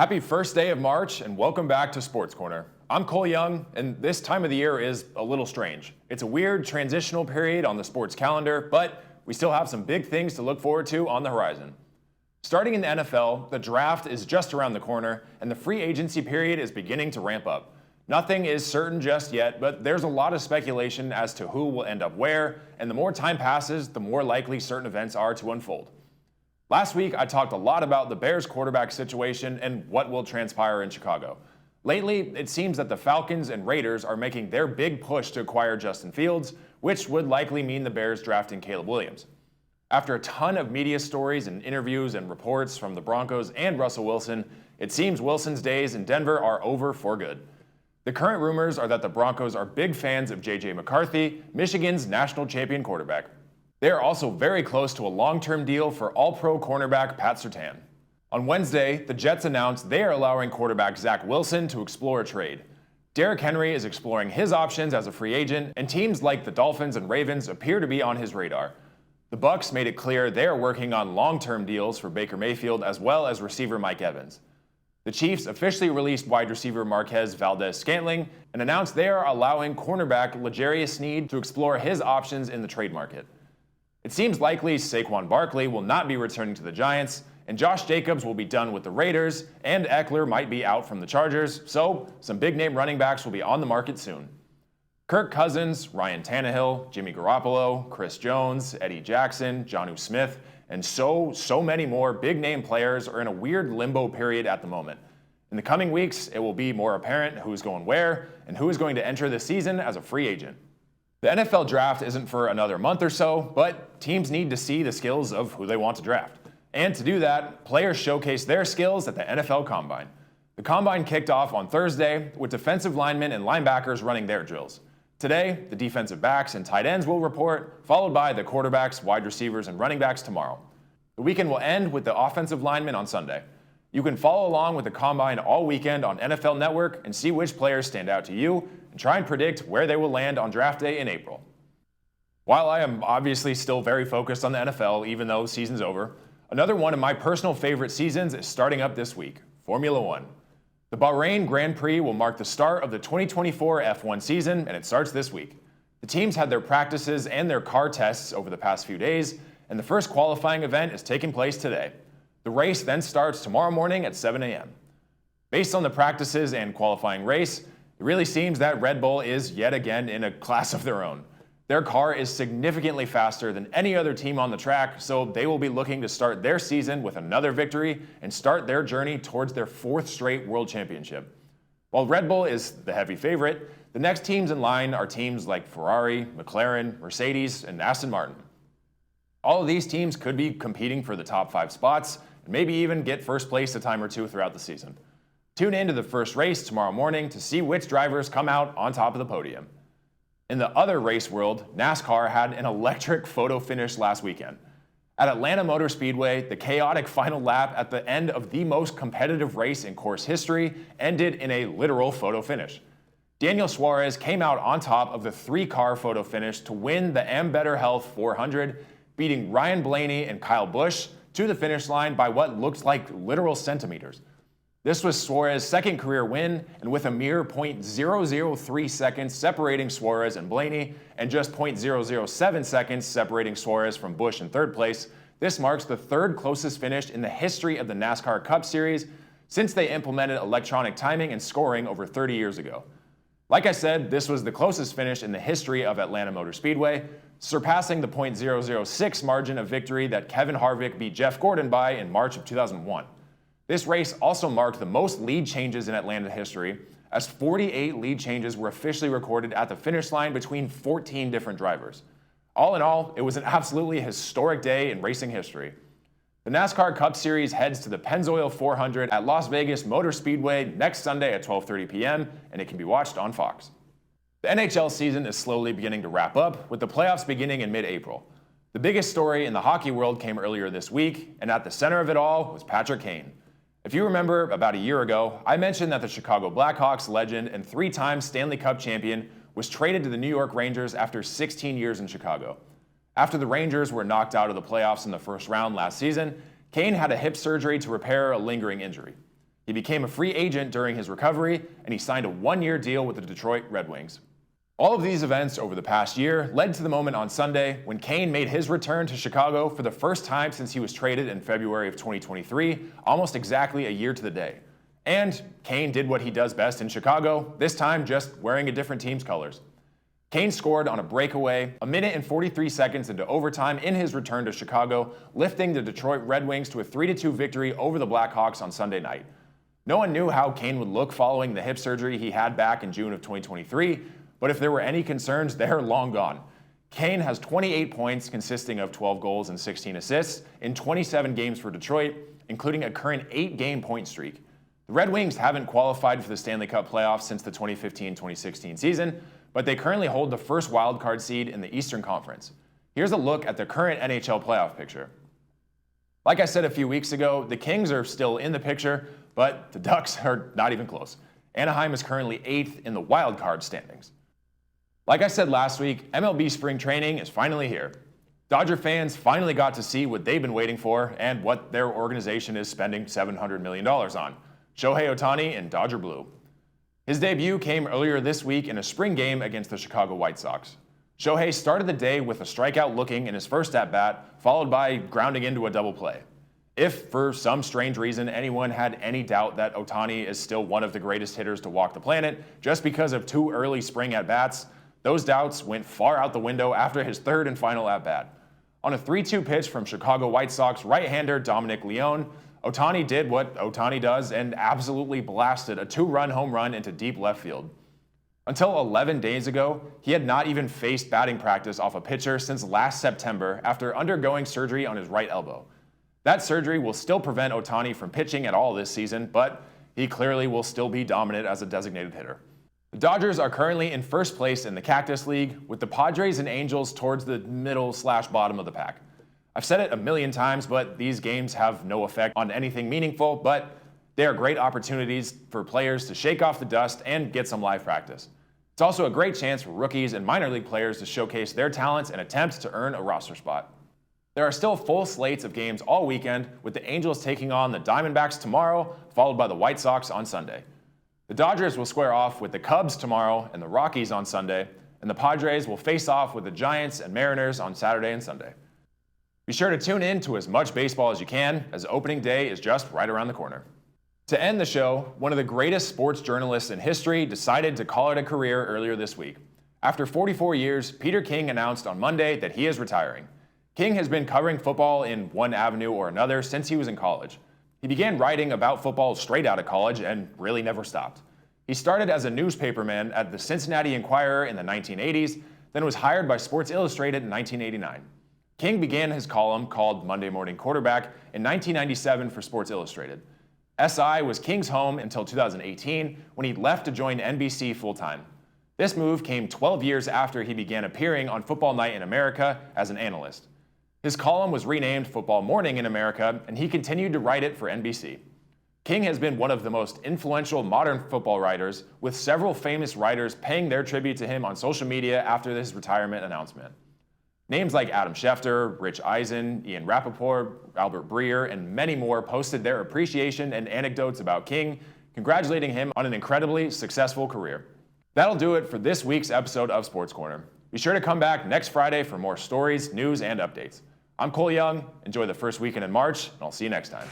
Happy first day of March and welcome back to Sports Corner. I'm Cole Young, and this time of the year is a little strange. It's a weird transitional period on the sports calendar, but we still have some big things to look forward to on the horizon. Starting in the NFL, the draft is just around the corner, and the free agency period is beginning to ramp up. Nothing is certain just yet, but there's a lot of speculation as to who will end up where, and the more time passes, the more likely certain events are to unfold. Last week, I talked a lot about the Bears quarterback situation and what will transpire in Chicago. Lately, it seems that the Falcons and Raiders are making their big push to acquire Justin Fields, which would likely mean the Bears drafting Caleb Williams. After a ton of media stories and interviews and reports from the Broncos and Russell Wilson, it seems Wilson's days in Denver are over for good. The current rumors are that the Broncos are big fans of J.J. McCarthy, Michigan's national champion quarterback. They are also very close to a long-term deal for All-Pro cornerback Pat Surtain. On Wednesday, the Jets announced they are allowing quarterback Zach Wilson to explore a trade. Derrick Henry is exploring his options as a free agent, and teams like the Dolphins and Ravens appear to be on his radar. The Bucs made it clear they are working on long-term deals for Baker Mayfield as well as receiver Mike Evans. The Chiefs officially released wide receiver Marquez Valdez-Scantling and announced they are allowing cornerback L'Jarius Sneed to explore his options in the trade market. It seems likely Saquon Barkley will not be returning to the Giants, and Josh Jacobs will be done with the Raiders, and Eckler might be out from the Chargers, so some big-name running backs will be on the market soon. Kirk Cousins, Ryan Tannehill, Jimmy Garoppolo, Chris Jones, Eddie Jackson, Jonnu Smith, and so many more big-name players are in a weird limbo period at the moment. In the coming weeks, it will be more apparent who's going where and who is going to enter the season as a free agent. The NFL draft isn't for another month or so, but teams need to see the skills of who they want to draft. And to do that, players showcase their skills at the NFL Combine. The Combine kicked off on Thursday with defensive linemen and linebackers running their drills. Today, the defensive backs and tight ends will report, followed by the quarterbacks, wide receivers, and running backs tomorrow. The weekend will end with the offensive linemen on Sunday. You can follow along with the Combine all weekend on NFL Network and see which players stand out to you and try and predict where they will land on draft day in April. While I am obviously still very focused on the NFL, even though the season's over, another one of my personal favorite seasons is starting up this week, Formula One. The Bahrain Grand Prix will mark the start of the 2024 F1 season, and it starts this week. The teams had their practices and their car tests over the past few days, and the first qualifying event is taking place today. The race then starts tomorrow morning at 7 a.m. Based on the practices and qualifying race, it really seems that Red Bull is yet again in a class of their own. Their car is significantly faster than any other team on the track, so they will be looking to start their season with another victory and start their journey towards their fourth straight world championship. While Red Bull is the heavy favorite, the next teams in line are teams like Ferrari, McLaren, Mercedes, and Aston Martin. All of these teams could be competing for the top 5 spots and maybe even get first place a time or two throughout the season. Tune in to the first race tomorrow morning to see which drivers come out on top of the podium. In the other race world, NASCAR had an electric photo finish last weekend. At Atlanta Motor Speedway, the chaotic final lap at the end of the most competitive race in course history ended in a literal photo finish. Daniel Suarez came out on top of the 3-car photo finish to win the Am Better Health 400, beating Ryan Blaney and Kyle Busch to the finish line by what looked like literal centimeters. This was Suarez's second career win, and with a mere .003 seconds separating Suarez and Blaney, and just .007 seconds separating Suarez from Busch in third place, this marks the third closest finish in the history of the NASCAR Cup Series since they implemented electronic timing and scoring over 30 years ago. Like I said, this was the closest finish in the history of Atlanta Motor Speedway, surpassing the .006 margin of victory that Kevin Harvick beat Jeff Gordon by in March of 2001. This race also marked the most lead changes in Atlanta history, as 48 lead changes were officially recorded at the finish line between 14 different drivers. All in all, it was an absolutely historic day in racing history. The NASCAR Cup Series heads to the Pennzoil 400 at Las Vegas Motor Speedway next Sunday at 12:30 p.m., and it can be watched on Fox. The NHL season is slowly beginning to wrap up, with the playoffs beginning in mid-April. The biggest story in the hockey world came earlier this week, and at the center of it all was Patrick Kane. If you remember, about a year ago, I mentioned that the Chicago Blackhawks legend and 3-time Stanley Cup champion was traded to the New York Rangers after 16 years in Chicago. After the Rangers were knocked out of the playoffs in the first round last season, Kane had a hip surgery to repair a lingering injury. He became a free agent during his recovery, and he signed a one-year deal with the Detroit Red Wings. All of these events over the past year led to the moment on Sunday when Kane made his return to Chicago for the first time since he was traded in February of 2023, almost exactly a year to the day. And Kane did what he does best in Chicago, this time just wearing a different team's colors. Kane scored on a breakaway a minute and 43 seconds into overtime in his return to Chicago, lifting the Detroit Red Wings to a 3-2 victory over the Blackhawks on Sunday night. No one knew how Kane would look following the hip surgery he had back in June of 2023, but if there were any concerns, they're long gone. Kane has 28 points consisting of 12 goals and 16 assists in 27 games for Detroit, including a current 8-game point streak. The Red Wings haven't qualified for the Stanley Cup playoffs since the 2015-2016 season, but they currently hold the first wildcard seed in the Eastern Conference. Here's a look at the current NHL playoff picture. Like I said a few weeks ago, the Kings are still in the picture, but the Ducks are not even close. Anaheim is currently 8th in the wildcard standings. Like I said last week, MLB spring training is finally here. Dodger fans finally got to see what they've been waiting for and what their organization is spending $700 million on: Shohei Ohtani in Dodger blue. His debut came earlier this week in a spring game against the Chicago White Sox. Shohei started the day with a strikeout looking in his first at-bat, followed by grounding into a double play. If, for some strange reason, anyone had any doubt that Ohtani is still one of the greatest hitters to walk the planet just because of 2 early spring at-bats, those doubts went far out the window after his third and final at-bat. On a 3-2 pitch from Chicago White Sox right-hander Dominic Leone, Ohtani did what Ohtani does and absolutely blasted a 2-run home run into deep left field. Until 11 days ago, he had not even faced batting practice off a pitcher since last September after undergoing surgery on his right elbow. That surgery will still prevent Ohtani from pitching at all this season, but he clearly will still be dominant as a designated hitter. The Dodgers are currently in first place in the Cactus League, with the Padres and Angels towards the middle/bottom of the pack. I've said it a million times, but these games have no effect on anything meaningful, but they are great opportunities for players to shake off the dust and get some live practice. It's also a great chance for rookies and minor league players to showcase their talents and attempt to earn a roster spot. There are still full slates of games all weekend, with the Angels taking on the Diamondbacks tomorrow, followed by the White Sox on Sunday. The Dodgers will square off with the Cubs tomorrow and the Rockies on Sunday, and the Padres will face off with the Giants and Mariners on Saturday and Sunday. Be sure to tune in to as much baseball as you can, as opening day is just right around the corner. To end the show, one of the greatest sports journalists in history decided to call it a career earlier this week. After 44 years, Peter King announced on Monday that he is retiring. King has been covering football in one avenue or another since he was in college. He began writing about football straight out of college and really never stopped. He started as a newspaperman at the Cincinnati Enquirer in the 1980s, then was hired by Sports Illustrated in 1989. King began his column, called Monday Morning Quarterback, in 1997 for Sports Illustrated. SI was King's home until 2018, when he left to join NBC full-time. This move came 12 years after he began appearing on Football Night in America as an analyst. His column was renamed Football Morning in America, and he continued to write it for NBC. King has been one of the most influential modern football writers, with several famous writers paying their tribute to him on social media after his retirement announcement. Names like Adam Schefter, Rich Eisen, Ian Rappaport, Albert Breer, and many more posted their appreciation and anecdotes about King, congratulating him on an incredibly successful career. That'll do it for this week's episode of Sports Corner. Be sure to come back next Friday for more stories, news, and updates. I'm Cole Young. Enjoy the first weekend in March, and I'll see you next time.